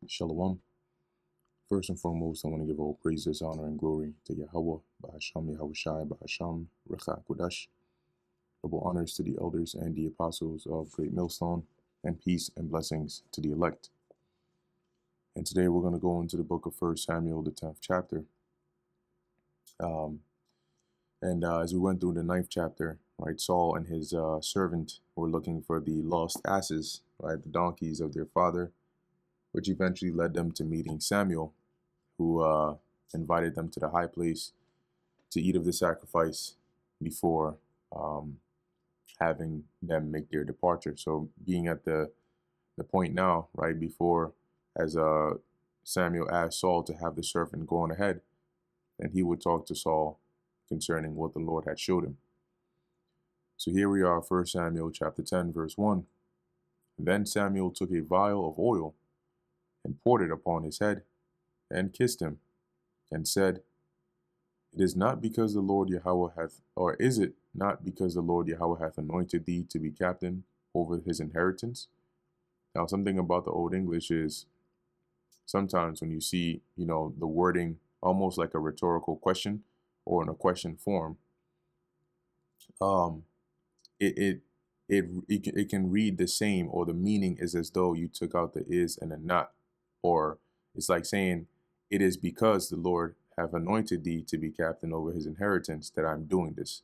Shalom. First and foremost, I want to give all praises, honor, and glory to Yahweh, Bahasham Yahushai, Bahasham Recha Kodash. Double honors to the elders and the apostles of Great Millstone, and peace and blessings to the elect. And today we're going to go into the book of 1 Samuel, the 10th chapter. As we went through the 9th chapter, right, Saul and his servant were looking for the lost asses, right, the donkeys of their father, which eventually led them to meeting Samuel, who invited them to the high place to eat of the sacrifice before having them make their departure. So being at the point now, right before, as Samuel asked Saul to have the servant go on ahead, and he would talk to Saul concerning what the Lord had showed him. So here we are, 1 Samuel chapter 10, verse 1. Then Samuel took a vial of oil and poured it upon his head and kissed him and said, It is not because the Lord Yahweh hath, or is it not because the Lord Yahweh hath anointed thee to be captain over his inheritance? Now, something about the Old English is sometimes when you see, the wording almost like a rhetorical question or in a question form, it can read the same, or the meaning is as though you took out the is and a not, or it's like saying, it is because the Lord have anointed thee to be captain over his inheritance that I'm doing this,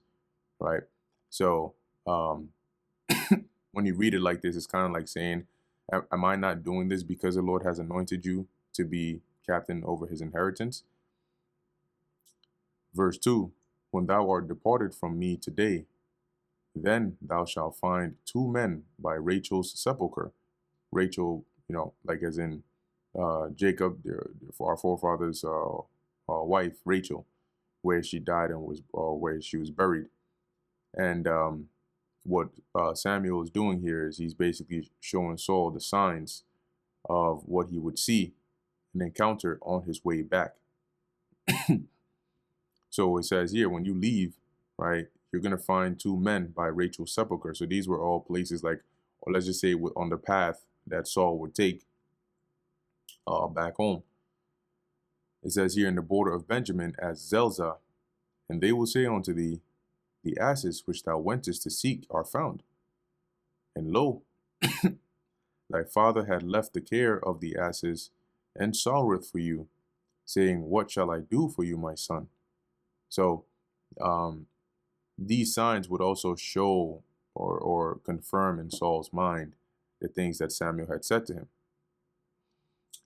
right? So when you read it like this, it's kind of like saying, am I not doing this because the Lord has anointed you to be captain over his inheritance? Verse 2, when thou art departed from me today, then thou shalt find two men by Rachel's sepulchre. Rachel, like as in Jacob, our forefathers' wife, Rachel, where she died and was where she was buried. And what Samuel is doing here is he's basically showing Saul the signs of what he would see and encounter on his way back. So it says here, when you leave, right, you're going to find two men by Rachel's sepulchre. So these were all places like, or let's just say on the path that Saul would take back home. It says here, in the border of Benjamin as Zelzah, and they will say unto thee, the asses which thou wentest to seek are found. And lo, thy father had left the care of the asses, and sorroweth for you, saying, What shall I do for you, my son? So these signs would also show or confirm in Saul's mind the things that Samuel had said to him.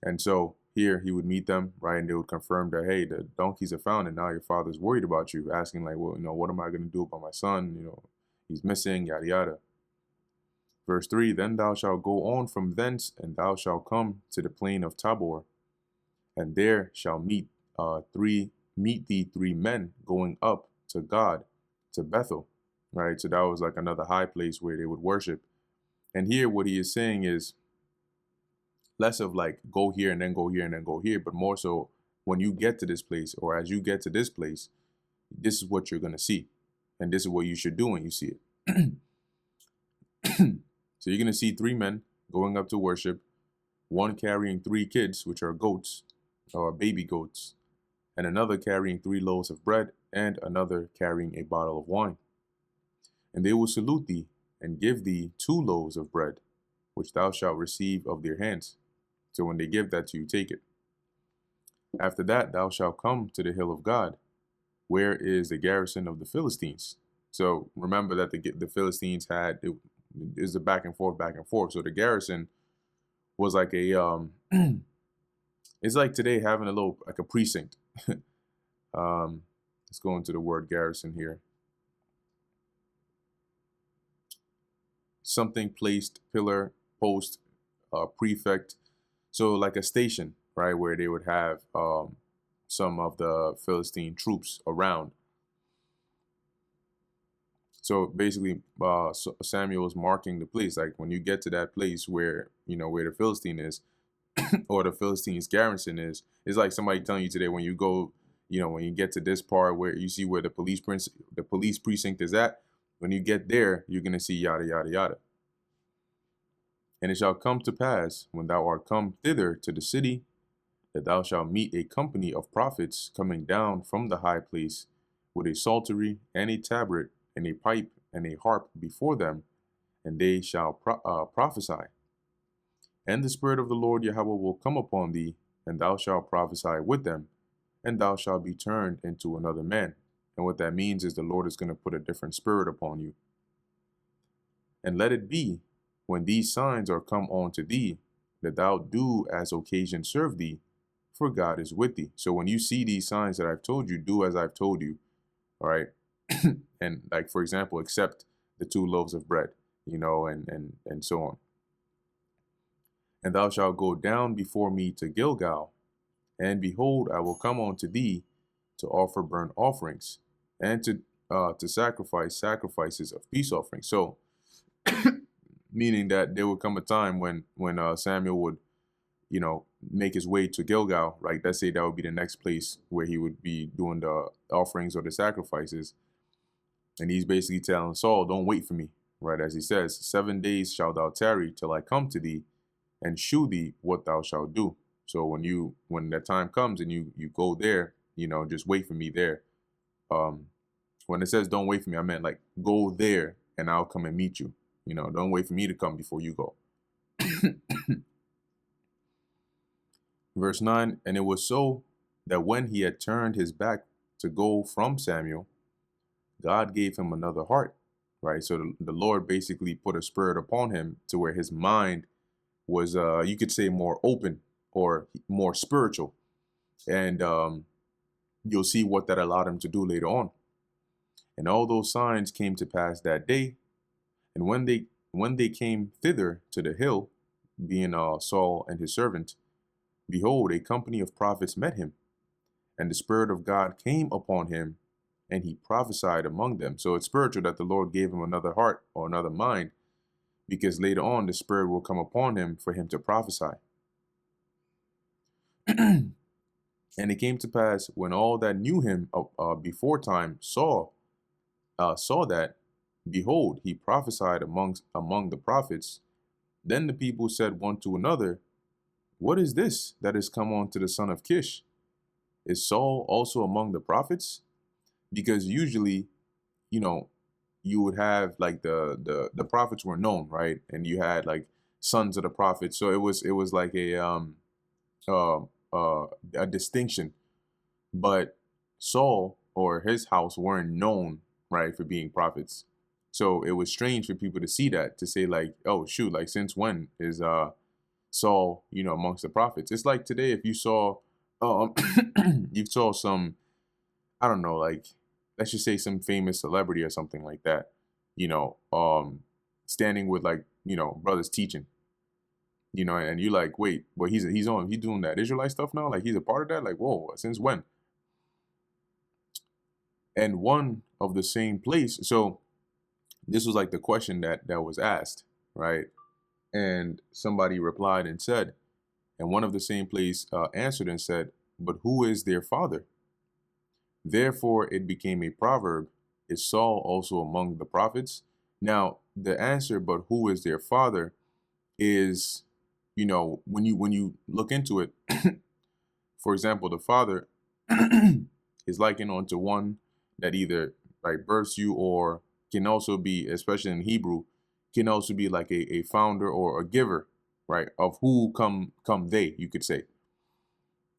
And so here he would meet them, right, and they would confirm that, hey, the donkeys are found, and now your father's worried about you, asking like, well, what am I going to do about my son? He's missing, yada, yada. Verse 3, then thou shalt go on from thence, and thou shalt come to the plain of Tabor, and there shall meet thee three men going up to God, to Bethel, right? So that was like another high place where they would worship. And here what he is saying is less of like go here and then go here and then go here, but more so when you get to this place, or as you get to this place, this is what you're going to see. And this is what you should do when you see it. So you're going to see three men going up to worship, one carrying three kids, which are goats or baby goats, and another carrying 3 loaves of bread, and another carrying a bottle of wine. And they will salute thee, and give thee 2 loaves of bread, which thou shalt receive of their hands. So when they give that to you, take it. After that, thou shalt come to the hill of God, where is the garrison of the Philistines. So remember that the Philistines had, it is a back and forth. So the garrison was like a, it's like today having a little, like a precinct. Let's go into the word garrison here. Something placed, pillar, post, prefect. So like a station, right, where they would have some of the Philistine troops around. So basically, Samuel is marking the place. Like when you get to that place where, where the Philistine is, or the Philistine's garrison is, it's like somebody telling you today when you go, when you get to this part where you see where the police precinct is at, when you get there, you're going to see yada, yada, yada. And it shall come to pass, when thou art come thither to the city, that thou shalt meet a company of prophets coming down from the high place, with a psaltery and a tabret and a pipe and a harp before them, and they shall prophesy. And the Spirit of the Lord Yahweh will come upon thee, and thou shalt prophesy with them, and thou shalt be turned into another man. And what that means is the Lord is going to put a different spirit upon you. And let it be, when these signs are come on to thee, that thou do as occasion serve thee, for God is with thee. So when you see these signs that I've told you, do as I've told you. All right. And like, for example, accept the 2 loaves of bread, and so on. And thou shalt go down before me to Gilgal, and behold, I will come unto thee to offer burnt offerings, and to sacrifice sacrifices of peace offerings. So, meaning that there would come a time when Samuel would, make his way to Gilgal, right? Let's say that would be the next place where he would be doing the offerings or the sacrifices. And he's basically telling Saul, don't wait for me, right? As he says, 7 days shalt thou tarry till I come to thee and shew thee what thou shalt do. So when that time comes and you go there, just wait for me there. When it says don't wait for me, I meant like go there and I'll come and meet you. Don't wait for me to come before you go. Verse 9, and it was so that when he had turned his back to go from Samuel, God gave him another heart, right? So the Lord basically put a spirit upon him to where his mind was, you could say, more open or more spiritual. And you'll see what that allowed him to do later on. And all those signs came to pass that day. And when they came thither to the hill, being Saul and his servant, behold, a company of prophets met him, and the Spirit of God came upon him, and he prophesied among them. So it's spiritual that the Lord gave him another heart or another mind, because later on the Spirit will come upon him for him to prophesy. And it came to pass, when all that knew him before time saw that, behold, he prophesied among the prophets. Then the people said one to another, what is this that is come on to the son of Kish? Is Saul also among the prophets? Because usually, you would have like the prophets were known, right? And you had like sons of the prophets. So it was like a distinction. But Saul or his house weren't known, right, for being prophets. So it was strange for people to see that, to say like, oh shoot, like since when is Saul, amongst the prophets? It's like today, if you saw, you saw some, I don't know, like, let's just say some famous celebrity or something like that, standing with like, brothers teaching, and you're like, wait, but he's doing that Israelite stuff now? Like he's a part of that? Like, whoa, since when? And one of the same place. So this was like the question that was asked, right? And somebody replied and said, and one of the same place answered and said, but who is their father? Therefore it became a proverb, is Saul also among the prophets? Now the answer, but who is their father, is, when you look into it, for example, the father is likened onto one that either right births you, or can also be, especially in Hebrew, can also be like a founder or a giver, right? Of who come they, you could say.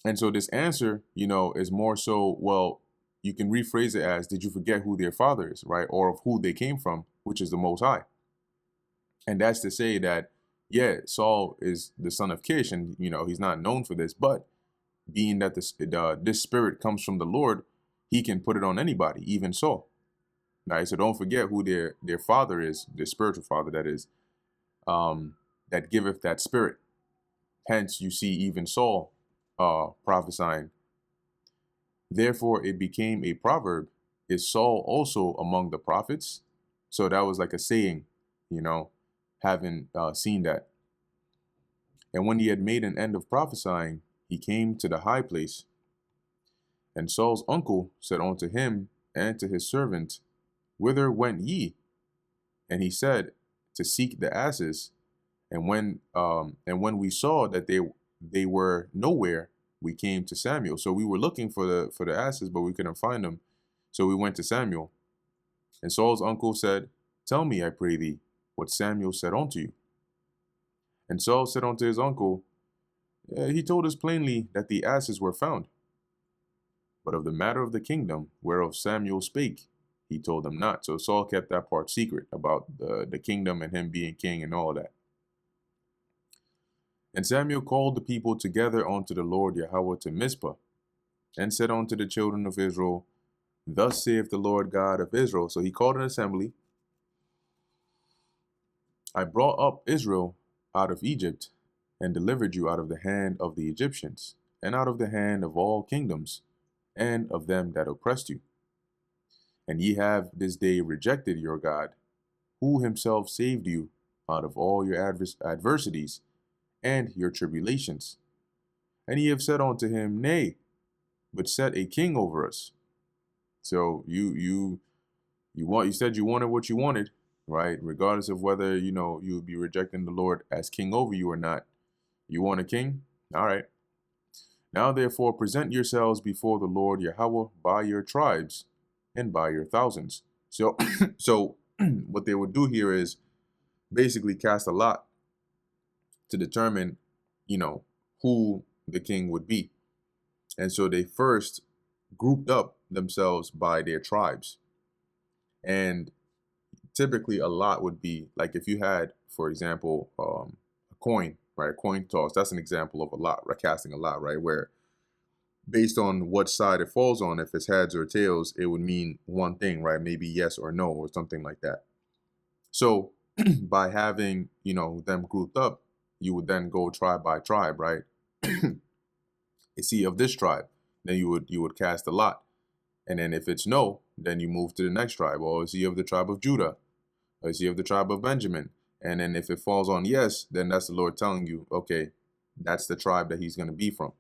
And so this answer, is more so, well, you can rephrase it as, did you forget who their father is, right? Or of who they came from, which is the Most High. And that's to say that, yeah, Saul is the son of Kish, and, he's not known for this, but being that this spirit comes from the Lord, he can put it on anybody, even Saul. Right? So don't forget who their father is, their spiritual father, that is, that giveth that spirit. Hence, you see even Saul prophesying. Therefore, it became a proverb, is Saul also among the prophets? So that was like a saying, having seen that. And when he had made an end of prophesying, he came to the high place. And Saul's uncle said unto him and to his servant, whither went ye? And he said, to seek the asses. And when we saw that they were nowhere, we came to Samuel. So we were looking for the asses, but we couldn't find them. So we went to Samuel. And Saul's uncle said, "Tell me, I pray thee, what Samuel said unto you." And Saul said unto his uncle, "He told us plainly that the asses were found. But of the matter of the kingdom whereof Samuel spake, he told them not." So Saul kept that part secret about the kingdom and him being king and all that. And Samuel called the people together unto the Lord Yahweh to Mizpah, and said unto the children of Israel, "Thus saith the Lord God of Israel." So he called an assembly. "I brought up Israel out of Egypt, and delivered you out of the hand of the Egyptians, and out of the hand of all kingdoms, and of them that oppressed you. And ye have this day rejected your God, who himself saved you out of all your adversities and your tribulations. And ye have said unto him, Nay, but set a king over us." So you said you wanted what you wanted, right? Regardless of whether you would be rejecting the Lord as king over you or not. You want a king? All right. "Now therefore present yourselves before the Lord Yahweh by your tribes and by your thousands." So so what they would do here is basically cast a lot to determine, who the king would be. And so they first grouped up themselves by their tribes. And typically a lot would be like if you had, for example, a coin, right? A coin toss. That's an example of a lot, right? Casting a lot, right? Where based on what side it falls on, if it's heads or tails, it would mean one thing, right? Maybe yes or no or something like that. So by having, them grouped up, you would then go tribe by tribe, right? Is he of this tribe? Then you would cast a lot. And then if it's no, then you move to the next tribe. Or is he of the tribe of Judah? Or is he of the tribe of Benjamin? And then if it falls on yes, then that's the Lord telling you, okay, that's the tribe that he's going to be from.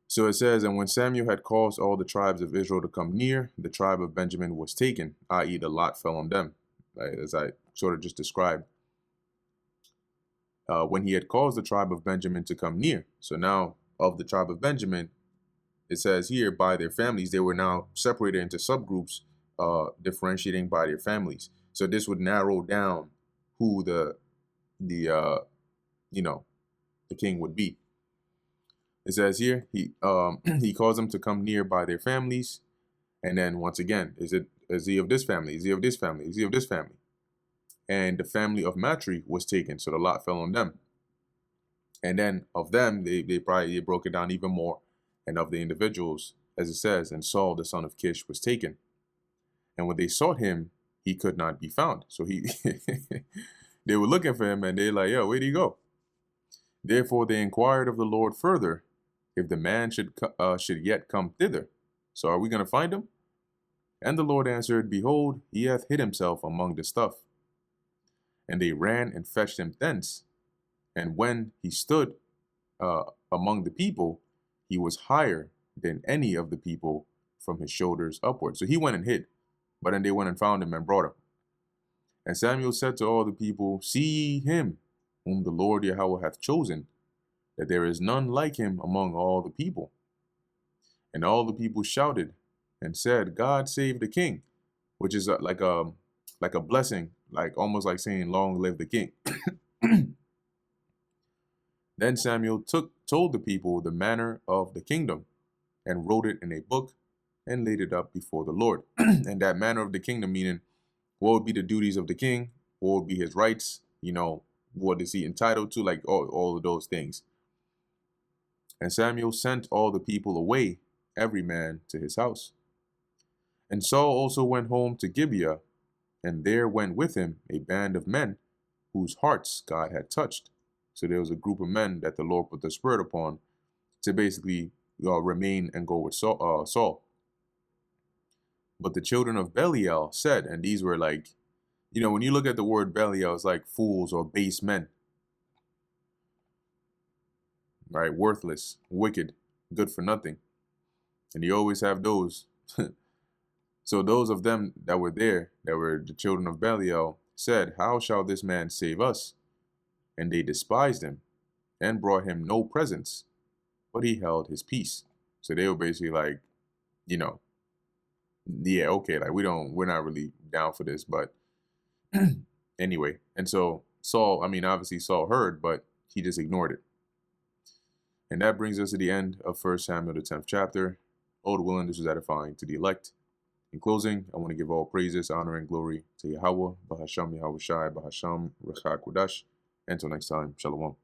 So it says, "And when Samuel had caused all the tribes of Israel to come near, the tribe of Benjamin was taken," i.e. the lot fell on them, right, as I sort of just described. When he had caused the tribe of Benjamin to come near. So now of the tribe of Benjamin, it says here by their families, they were now separated into subgroups, differentiating by their families. So this would narrow down who the king would be. It says here, he he caused them to come near by their families. And then once again, is he of this family? Is he of this family? Is he of this family? And the family of Matri was taken, so the lot fell on them. And then of them, they broke it down even more. And of the individuals, as it says, and Saul the son of Kish was taken. And when they sought him, he could not be found. So they were looking for him, and they're like, "Yo, where'd he go?" Therefore they inquired of the Lord further, if the man should yet come thither. So are we going to find him? And the Lord answered, "Behold, he hath hid himself among the stuff." And they ran and fetched him thence. And when he stood among the people, he was higher than any of the people from his shoulders upward. So he went and hid, but then they went and found him and brought him. And Samuel said to all the people, "See ye him, whom the Lord Yahweh hath chosen, that there is none like him among all the people." And all the people shouted and said, "God save the king," which is like a blessing, like almost like saying, "Long live the king." Then Samuel told the people the manner of the kingdom, and wrote it in a book, and laid it up before the Lord. And that manner of the kingdom, meaning what would be the duties of the king, what would be his rights, what is he entitled to, like all of those things. And Samuel sent all the people away, every man to his house. And Saul also went home to Gibeah, and there went with him a band of men whose hearts God had touched. So there was a group of men that the Lord put the Spirit upon to basically remain and go with Saul. But the children of Belial said, and these were like, when you look at the word Belial, it's like fools or base men, right? Worthless, wicked, good for nothing. And you always have those. So those of them that were there, that were the children of Belial, said, "How shall this man save us, and they despised him and brought him no presents, but he held his peace. So they were basically like, you know, yeah, okay, like we're not really down for this, but anyway. And so Saul, I mean, obviously Saul heard, but he just ignored it. And that brings us to the end of 1 Samuel, the 10th chapter. Lord willing, this was edifying to the elect. In closing, I want to give all praises, honor, and glory to Yahweh, Bahasham Yahweh Shai, Bahasham Rechak Kodash. Until next time, Shalom.